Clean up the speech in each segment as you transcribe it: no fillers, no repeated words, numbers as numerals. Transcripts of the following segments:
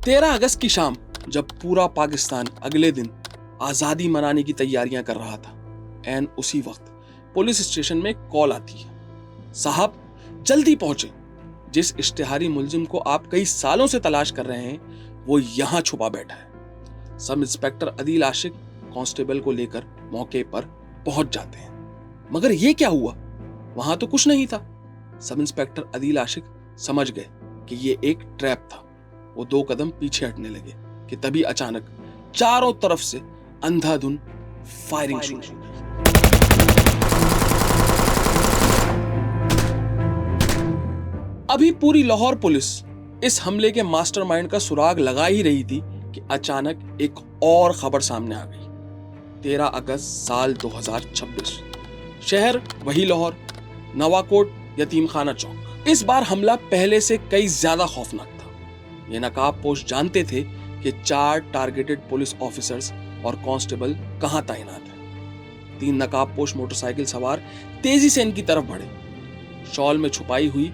13 अगस्त की शाम जब पूरा पाकिस्तान अगले दिन आजादी मनाने की तैयारियां कर रहा था, एन उसी वक्त पुलिस स्टेशन में कॉल आती है, साहब जल्दी पहुंचे, जिस इश्तिहारी मुलजिम को आप कई सालों से तलाश कर रहे हैं वो यहां छुपा बैठा है। सब इंस्पेक्टर अदील आशिक कांस्टेबल को लेकर मौके पर पहुंच जाते हैं, मगर ये क्या हुआ, वहां तो कुछ नहीं था। सब इंस्पेक्टर अदील आशिक समझ गए कि ये एक ट्रैप था। वो 2 कदम पीछे हटने लगे कि तभी अचानक चारों तरफ से अंधाधुन फायरिंग शुरू हो गई। अभी पूरी लाहौर पुलिस इस हमले के मास्टरमाइंड का सुराग लगा ही रही थी कि अचानक एक और खबर सामने आ गई। 13 अगस्त साल 2026, शहर वही लाहौर, नवाकोट यतीम खाना चौक। इस बार हमला पहले से कई ज्यादा खौफनाक था। ये नकाबपोश जानते थे कि 4 टारगेटेड पुलिस ऑफिसर्स और कांस्टेबल कहां तैनात हैं। 3 नकाबपोश मोटरसाइकिल सवार तेजी से इनकी तरफ बढ़े, शॉल में छुपाई हुई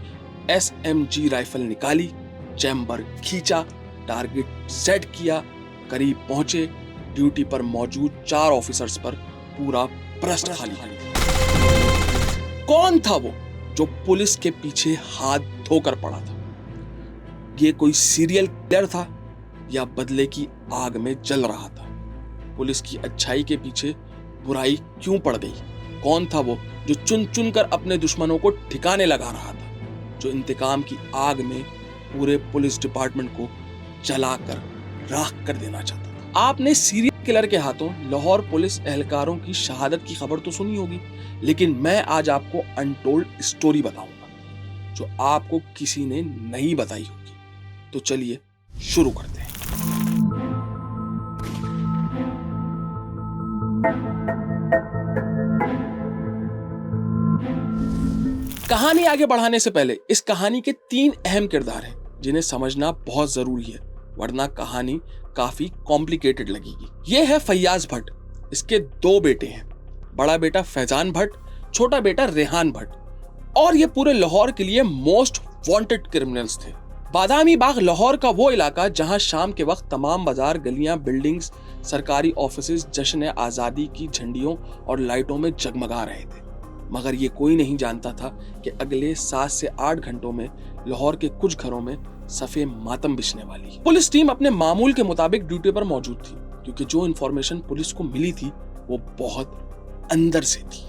SMG राइफल निकाली, चैम्बर खींचा, टारगेट सेट किया, करीब पहुंचे, ड्यूटी पर मौजूद 4 ऑफिसर्स पर पूरा प्रश्न खाली। कौन था वो जो पुलिस के पीछे हाथ धोकर पड़ा था? ये कोई सीरियल किलर था या बदले की आग में जल रहा था? पुलिस की अच्छाई के पीछे बुराई क्यों पड़ गई? कौन था वो जो चुन चुन कर अपने दुश्मनों को ठिकाने लगा रहा था, जो इंतकाम की आग में पूरे पुलिस डिपार्टमेंट को जलाकर राख कर देना चाहता था? आपने सीरियल किलर के हाथों लाहौर पुलिस एहलकारों की शहादत की खबर तो सुनी होगी, लेकिन मैं आज आपको अनटोल्ड स्टोरी बताऊंगा जो आपको किसी ने नहीं बताई होगी। तो चलिए शुरू करते हैं। कहानी आगे बढ़ाने से पहले इस कहानी के 3 अहम किरदार हैं जिन्हें समझना बहुत जरूरी है, वरना कहानी काफी कॉम्प्लिकेटेड लगेगी। ये है फैयाज भट्ट, इसके 2 बेटे हैं, बड़ा बेटा फैजान भट्ट, छोटा बेटा रेहान भट्ट, और ये पूरे लाहौर के लिए मोस्ट वांटेड क्रिमिनल्स थे। बादामी बाग लाहौर का वो इलाका जहां शाम के वक्त तमाम बाजार, गलियां, बिल्डिंग्स, सरकारी ऑफिसेज जश्न आजादी की झंडियों और लाइटों में जगमगा रहे थे। मगर ये कोई नहीं जानता था कि अगले 7 से 8 घंटों में लाहौर के कुछ घरों में सफे मातम बिछने वाली है। पुलिस टीम अपने मामूल के मुताबिक ड्यूटी पर मौजूद थी, क्योंकि जो इन्फॉर्मेशन पुलिस को मिली थी वो बहुत अंदर से थी।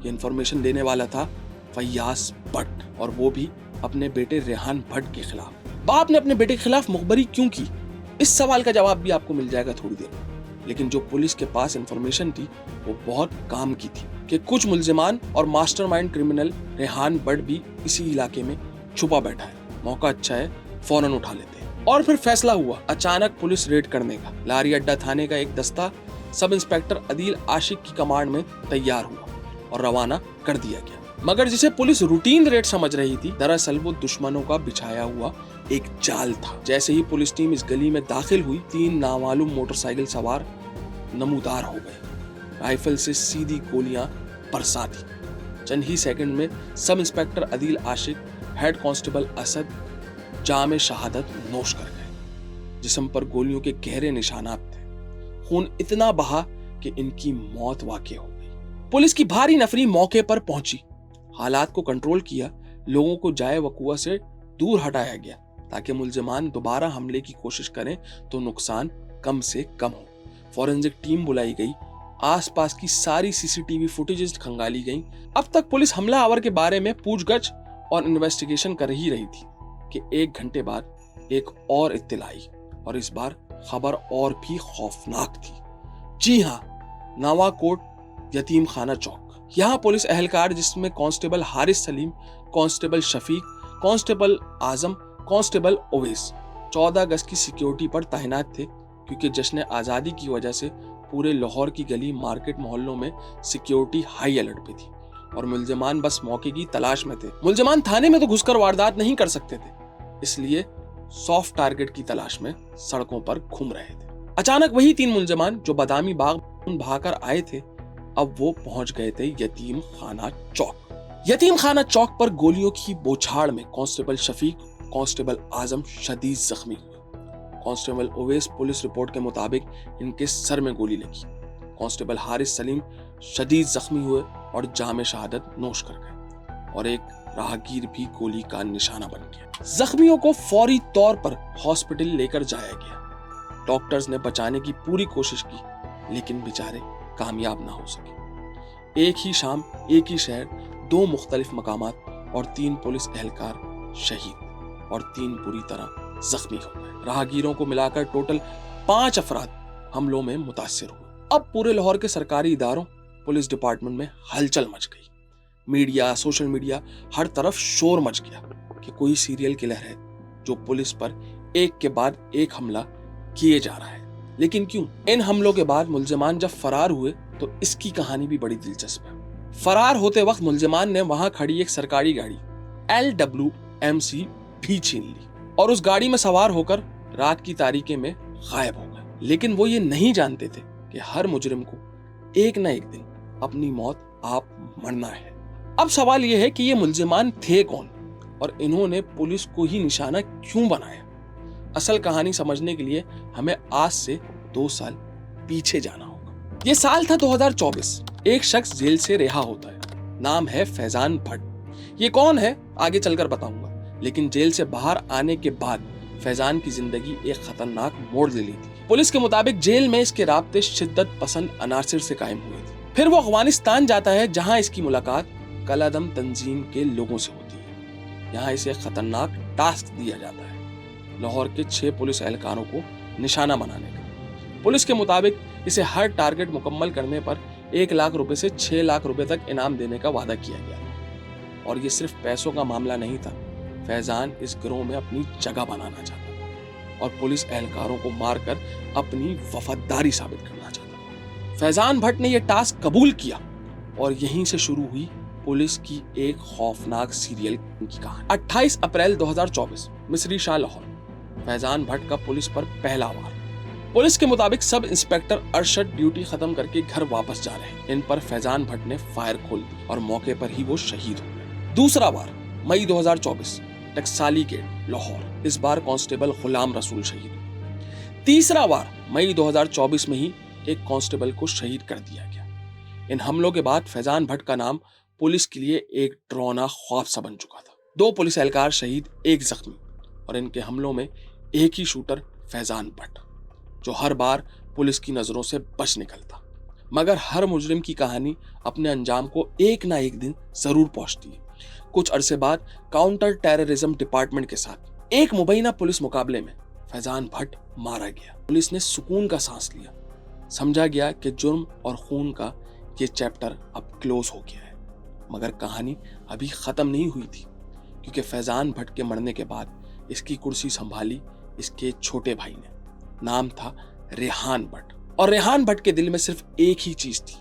ये इन्फॉर्मेशन देने वाला था फैयाज भट्ट, और वो भी अपने बेटे रेहान भट्ट के खिलाफ। बाप ने अपने बेटे के खिलाफ मुखबरी क्यों की, इस सवाल का जवाब भी आपको मिल जाएगा थोड़ी देर में। लेकिन जो पुलिस के पास इन्फॉर्मेशन थी वो बहुत काम की थी कि कुछ मुल्जिमान और मास्टरमाइंड क्रिमिनल रेहान भट्ट भी इसी इलाके में छुपा बैठा है। मौका अच्छा है, फौरन उठा लेते हैं। और फिर फैसला हुआ अचानक पुलिस रेड करने का। लारी अड्डा थाने का एक दस्ता सब इंस्पेक्टर अदील आशिक की कमांड में तैयार हुआ और रवाना कर दिया गया। मगर जिसे पुलिस रूटीन रेड समझ रही थी, दरअसल वो दुश्मनों का बिछाया हुआ एक जाल था। जैसे ही पुलिस टीम इस गली में दाखिल हुई, 3 नामालूम मोटरसाइकिल सवार नमूदार हो गए, राइफल से सीधी गोलियां बरसा दी। चंद ही सेकंड में सब इंस्पेक्टर अदील आशिक, हेड कांस्टेबल असद जामे शहादत नोश कर गए। जिस्म पर गोलियों के गहरे निशानात थे, खून इतना बहा कि इनकी मौत वाक़ई हो गई। पुलिस की भारी नफरी मौके पर पहुंची, हालात को कंट्रोल किया, लोगों को जाए वकुआ से दूर हटाया गया ताकि मुल्जिमान दोबारा हमले की कोशिश करें तो नुकसान कम से कम हो। फॉरेंसिक टीम बुलाई गई, आसपास की सारी CCTV फुटेजेस खंगाली गई। अब तक पुलिस हमलावर के बारे में पूछगछ और इन्वेस्टिगेशन कर ही रही थी कि 1 घंटे बाद एक और इत्तला आई, और इस बार खबर और भी खौफनाक थी। जी हाँ, नवाकोट यतीम खाना चौक। यहाँ पुलिस एहलकार, जिसमें constable Haris Saleem, constable Shafiq, constable Azam, constable Owais 14 अगस्त की सिक्योरिटी पर तैनात थे, क्योंकि जश्न आजादी की वजह से पूरे लाहौर की गली, मार्केट, मोहल्लों में सिक्योरिटी हाई अलर्ट पे थी और मुल्जिमान बस मौके की तलाश में थे। मुल्जिमान थाने में तो घुसकर वारदात नहीं कर सकते थे, इसलिए सॉफ्ट टारगेट की तलाश में सड़कों पर घूम रहे थे। अचानक वही 3 मुल्जिमान जो बादामी बाग भागकर आए थे, अब वो पहुंच गए थे यतीम खाना चौक। यतीम खाना चौक पर गोलियों की बौछार में कांस्टेबल शफीक, कांस्टेबल आजम शदीद जख्मी हुए। कांस्टेबल ओवैस पुलिस रिपोर्ट के मुताबिक इनके सर में गोली लगी। कांस्टेबल हारिस सलीम शदीद जख्मी हुए और जामे शहादत नोश कर गए और एक राहगीर भी गोली का निशाना बन गया। जख्मियों को फौरी तौर पर हॉस्पिटल लेकर जाया गया। डॉक्टर्स ने बचाने की पूरी कोशिश की लेकिन बेचारे कामयाब ना हो सके। एक ही शाम एक ही शहर 2 मुख्तलिफ मकामात और 3 पुलिस एहलकार शहीद और 3 बुरी तरह जख्मी हो गए। राहगीरों को मिलाकर टोटल 5 अफराद हमलों में मुतासिर हुए। अब पूरे लाहौर के सरकारी इदारों, पुलिस डिपार्टमेंट में हलचल मच गई। मीडिया, सोशल मीडिया, हर तरफ शोर मच गया कि कोई सीरियल किलर है जो पुलिस पर एक के बाद एक हमला किए जा रहा है। लेकिन क्यों? इन हमलों के बाद मुल्जिमान जब फरार हुए तो इसकी कहानी भी बड़ी दिलचस्प है। फरार होते वक्त मुल्जिमान ने वहां खड़ी एक सरकारी गाड़ी LWMC भी छीन ली और उस गाड़ी में सवार होकर रात की तारीकी में गायब हो गए। लेकिन वो ये नहीं जानते थे कि हर मुजरिम को एक ना एक दिन अपनी मौत आप मरना है। अब सवाल यह है कि ये मुल्जिमान थे कौन और इन्होंने पुलिस को ही निशाना क्यों बनाया? असल कहानी समझने के लिए हमें आज से 2 साल पीछे जाना होगा। ये साल था 2024। एक शख्स जेल से रिहा होता है। नाम है फैजान भट्ट। ये कौन है आगे चलकर बताऊंगा, लेकिन जेल से बाहर आने के बाद फैजान की जिंदगी एक खतरनाक मोड़ ले ली थी। पुलिस के मुताबिक जेल में इसके राब्ते शिद्दत पसंद अनासिर से कायम हुए थे। फिर वो अफगानिस्तान जाता है जहां इसकी मुलाकात कलादम तंजीम के लोगों से होती है। यहाँ इसे खतरनाक टास्क दिया जाता है, लाहौर के 6 पुलिस एहलकारों को निशाना बनाने का। पुलिस के मुताबिक इसे हर टारगेट मुकम्मल करने पर 1 लाख रुपए से 6 लाख रुपए तक इनाम देने का वादा किया गया। और ये सिर्फ पैसों का मामला नहीं था। फैजान इस गिरोह में अपनी जगह बनाना चाहता था और पुलिस एहलकारों को मारकर अपनी वफादारी साबित करना चाहता था। फैजान भट्ट ने यह टास्क कबूल किया और यहीं से शुरू हुई पुलिस की एक खौफनाक सीरियल की कहानी। 28 अप्रैल 2024 मिस्री शाह लाहौर। फैजान भट्ट का पुलिस पर पहला वार। पुलिस के मुताबिक सब इंस्पेक्टर अरशद ड्यूटी खत्म करके घर वापस जा रहे हैं। इन पर फैजान भट्ट ने फायर खोल दी और मौके पर ही वो शहीद हो गए। दूसरा वार मई 2024 टकसाली गेट लाहौर। इस बार कांस्टेबल गुलाम रसूल शहीद। तीसरा वार मई 2024 में ही एक कांस्टेबल को शहीद कर दिया गया। इन हमलों के बाद फैजान भट्ट का नाम पुलिस के लिए एक डरावना ख्वाब सा बन चुका था। 2 पुलिस एहलकार शहीद, 1 जख्मी और इनके हमलों में एक ही शूटर फैजान भट्ट, जो हर बार पुलिस की नजरों से बच निकलता। मगर हर मुजरिम की कहानी अपने अंजाम को एक ना एक दिन जरूर पहुंचती है। कुछ अरसे बाद काउंटर टेररिज्म डिपार्टमेंट के साथ एक मुबैना पुलिस मुकाबले में फैजान भट्ट मारा गया। पुलिस ने सुकून का सांस लिया। समझा गया कि जुर्म और खून का ये चैप्टर अब क्लोज हो गया है। मगर कहानी अभी खत्म नहीं हुई थी, क्योंकि फैजान भट्ट के मरने के बाद इसकी कुर्सी संभाली इसके छोटे भाई ने। नाम था रेहान भट्ट और रेहान भट्ट के दिल में सिर्फ एक ही चीज थी,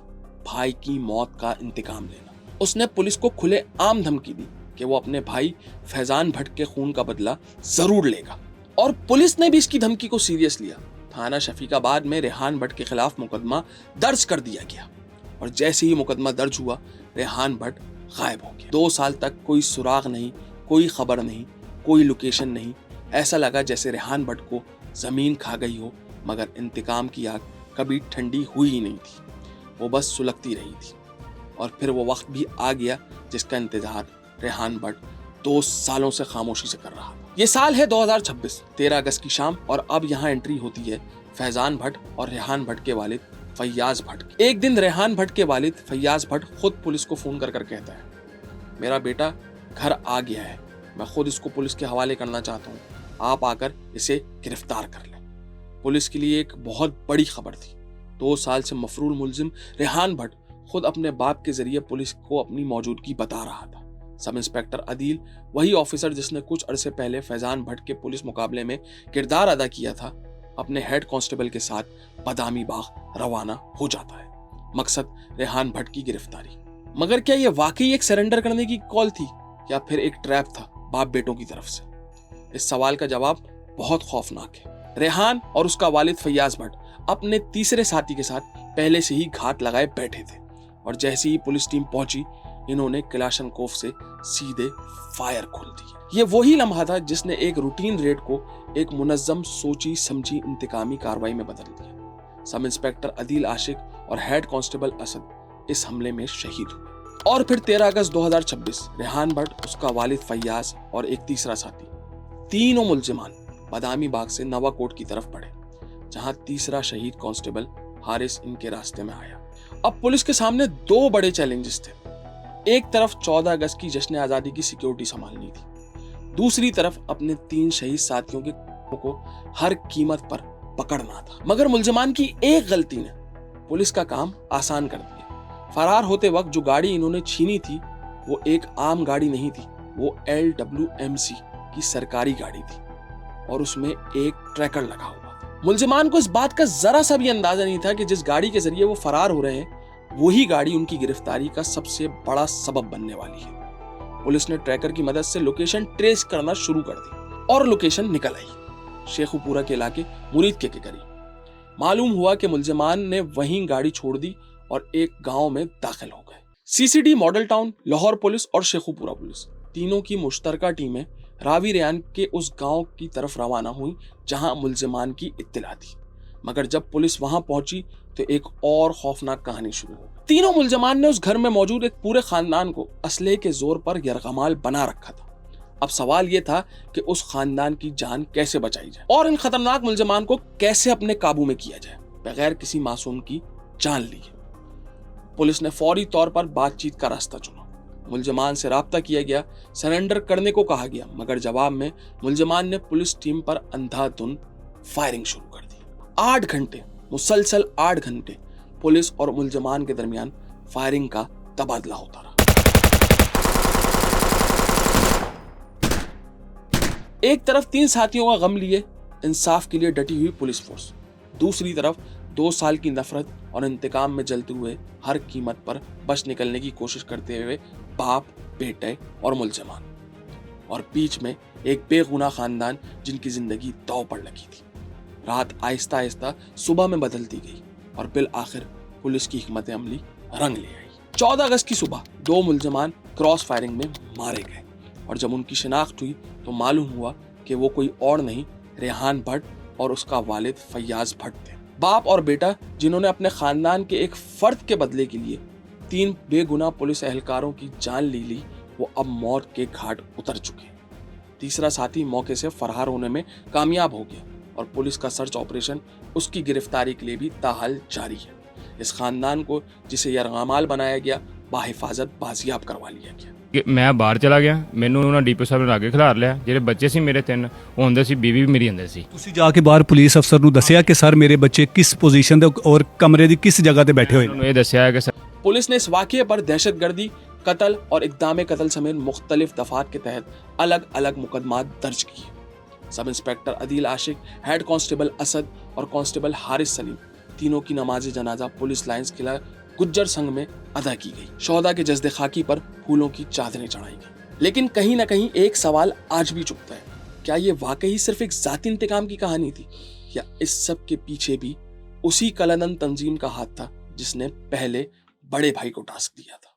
भाई की मौत का इंतकाम लेना। उसने पुलिस को खुले आम धमकी दी कि वो अपने भाई फैजान भट्ट के खून का बदला जरूर लेगा और पुलिस ने भी इसकी धमकी को सीरियस लिया। थाना शफीकाबाद में रेहान भट्ट के खिलाफ मुकदमा दर्ज कर दिया गया और जैसे ही मुकदमा दर्ज हुआ रेहान भट्ट गायब हो गया। 2 साल तक कोई सुराग नहीं, कोई खबर नहीं, कोई लोकेशन नहीं। ऐसा लगा जैसे रेहान भट्ट को जमीन खा गई हो, मगर इंतकाम की आग कभी ठंडी हुई ही नहीं थी। वो बस सुलगती रही थी और फिर वो वक्त भी आ गया जिसका इंतजार रेहान भट्ट 2 सालों से खामोशी से कर रहा था। ये साल है 2026, 13 अगस्त की शाम और अब यहाँ एंट्री होती है फैजान भट्ट और रेहान भट्ट के वालिद फैयाज भट्ट। एक दिन रेहान भट्ट के वालिद फैयाज भट्ट खुद पुलिस को फोन कर कहता है, मेरा बेटा घर आ गया है, मैं खुद इसको पुलिस के हवाले करना चाहता हूँ, आप आकर इसे गिरफ्तार कर लें। पुलिस के लिए एक बहुत बड़ी खबर थी। 2 साल से मफरूर मुलजिम रेहान भट्ट खुद अपने बाप के जरिए पुलिस को अपनी मौजूदगी बता रहा था। सब इंस्पेक्टर अदील, वही ऑफिसर जिसने कुछ अरसे पहले फैजान भट्ट के पुलिस मुकाबले में किरदार अदा किया था, अपने हेड कांस्टेबल के साथ बादामी बाग रवाना हो जाता है। मकसद रेहान भट्ट की गिरफ्तारी। मगर क्या यह वाकई एक सरेंडर करने की कॉल थी या फिर एक ट्रैप था बाप बेटों की तरफ से? इस सवाल का जवाब बहुत खौफनाक है। रेहान और उसका वालिद फैयाज भट्ट अपने तीसरे साथी के साथ पहले से ही घात लगाए बैठे थे और जैसे ही पुलिस टीम पहुंची इन्होंने किलाशनकोव से सीधे फायर खोल दी। ये वही लम्हा था जिसने एक रूटीन रेड को एक मुनज्जम सोची समझी इंतकामी कार्रवाई में बदल दिया। सब इंस्पेक्टर अदील आशिक और हेड कांस्टेबल असद इस हमले में शहीद हुए। और फिर 13 अगस्त 2026 रेहान भट्ट, उसका वालिद फैयाज और एक तीसरा साथी, तीनों मुल्जिमान बादामी बाग से नवाकोट की तरफ बढ़े, जहां तीसरा शहीद कांस्टेबल हारिस इनके रास्ते में आया। अब पुलिस के सामने दो बड़े चैलेंजेस थे। एक तरफ 14 अगस्त की जश्न आजादी की सिक्योरिटी संभालनी थी, दूसरी तरफ अपने 3 शहीद साथियों के को हर कीमत पर पकड़ना था। मगर मुल्जिमान की एक गलती ने पुलिस का काम आसान कर दिया। फरार होते वक्त जो गाड़ी इन्होंने छीनी थी वो एक आम गाड़ी नहीं थी, वो LWMC की सरकारी गाड़ी थी और उसमें एक ट्रैकर लगा हुआ था। मुल्जिमान को इस बात का जरा सा भी अंदाजा नहीं था कि जिस गाड़ी के जरिए वो फरार हो रहे हैं वही गाड़ी उनकी गिरफ्तारी का सबसे बड़ा सबब बनने वाली है। पुलिस ने ट्रैकर की मदद से लोकेशन ट्रेस करना शुरू कर दी और लोकेशन निकल आई शेखुपुरा के इलाके मुरीद के करीब। मालूम हुआ कि मुल्जिमान ने वहीं गाड़ी छोड़ दी और एक गांव में दाखिल हो गए। CCD model town, Lahore police और शेखुपुरा पुलिस तीनों की मुश्तरका टीमें रावी रेहान के उस गांव की तरफ रवाना हुई जहां मुल्जिमान की इत्तिला थी। मगर जब पुलिस वहां पहुंची तो एक और खौफनाक कहानी शुरू हो गई। तीनों मुल्जिमान ने उस घर में मौजूद एक पूरे खानदान को असलहे के जोर पर यरगमाल बना रखा था। अब सवाल यह था कि उस खानदान की जान कैसे बचाई जाए और इन खतरनाक मुल्जिमान को कैसे अपने काबू में किया जाए बगैर किसी मासूम की जान लिए। पुलिस ने फौरी तौर पर बातचीत का रास्ता चुना। मुल्जिमान से राब्ता किया गया, सरेंडर करने को कहा गया, मगर जवाब में मुल्जिमान ने पुलिस टीम पर अंधाधुंध फायरिंग शुरू कर दी। 8 घंटे, मुसलसल 8 घंटे पुलिस और मुल्जिमान के दरमियान फायरिंग का तबादला होता रहा। एक तरफ 3 साथियों का गम लिए इंसाफ के लिए डटी हुई पुलिस फोर्स, दूसरी तरफ 2 साल की नफरत और इंतकाम में जलते हुए हर कीमत पर बच निकलने की कोशिश करते हुए बाप, बेटे और मुल्जिमान, और बीच में एक बेगुनाह खानदान जिनकी जिंदगी दांव पर लगी थी। रात आहिस्ता आहिस्ता सुबह में बदलती गई और बिल आखिर पुलिस की हिकमत अमली रंग ले आई। 14 अगस्त की सुबह 2 मुल्जिमान क्रॉस फायरिंग में मारे गए और जब उनकी शिनाख्त हुई तो मालूम हुआ कि वो कोई और नहीं, रेहान भट्ट और उसका वालिद फैयाज भट्ट थे। बाप और बेटा जिन्होंने अपने खानदान के एक फर्द के बदले के लिए 3 बेगुनाह पुलिस एहलकारों की जान ले ली, वो अब मौत के घाट उतर चुके। तीसरा साथी मौके से फरार होने में कामयाब हो गया और पुलिस का सर्च ऑपरेशन उसकी गिरफ्तारी के लिए भी ताहाल जारी है। इस खानदान को जिसे यरगमाल बनाया गया बाहिफाजत बाजियाब करवा लिया गया। मैं बाहर चला ਗਿਆ, ਮੈਨੂੰ ਉਹਨਾਂ ਡੀਪੋ ਸਾਹਿਬ ਨੇ ਲਾਗੇ ਖਿਲਾਰ ਲਿਆ। ਜਿਹੜੇ ਬੱਚੇ ਸੀ ਮੇਰੇ 3 ਉਹ ਹੁੰਦੇ ਸੀ, ਬੀਵੀ ਵੀ ਮੇਰੀ ਹੁੰਦੇ ਸੀ। ਤੁਸੀਂ ਜਾ ਕੇ ਬਾਹਰ ਪੁਲਿਸ ਅਫਸਰ ਨੂੰ ਦੱਸਿਆ ਕਿ ਸਰ ਮੇਰੇ ਬੱਚੇ ਕਿਸ ਪੋਜੀਸ਼ਨ ਤੇ ਔਰ ਕਮਰੇ ਦੀ ਕਿਸ ਜਗ੍ਹਾ ਤੇ ਬੈਠੇ ਹੋਏ ਉਹਨੂੰ ਇਹ ਦੱਸਿਆ ਕਿ पुलिस ने इस वाक़ये पर दहशतगर्दी, कत्ल और इक़दाम कत्ल समेत मुख्तलिफ दफात के तहत अलग अलग मुकदमात दर्ज किए। सब इंस्पेक्टर अदील आशिक, हेड कांस्टेबल असद और कांस्टेबल हारिस सलीम तीनों की नमाज जनाजा पुलिस लाइंस किला गुज्जर संघ में अदा की गई। शोहदा के जज्दे खाकी पर फूलों की चादरें चढ़ाई गई। लेकिन कहीं ना कहीं एक सवाल आज भी चुभता है, क्या ये वाकई सिर्फ एक जाती इंतकाम की कहानी थी या इस सब के पीछे भी उसी कलंदन तंजीम का हाथ था जिसने पहले बड़े भाई को टास्क दिया था।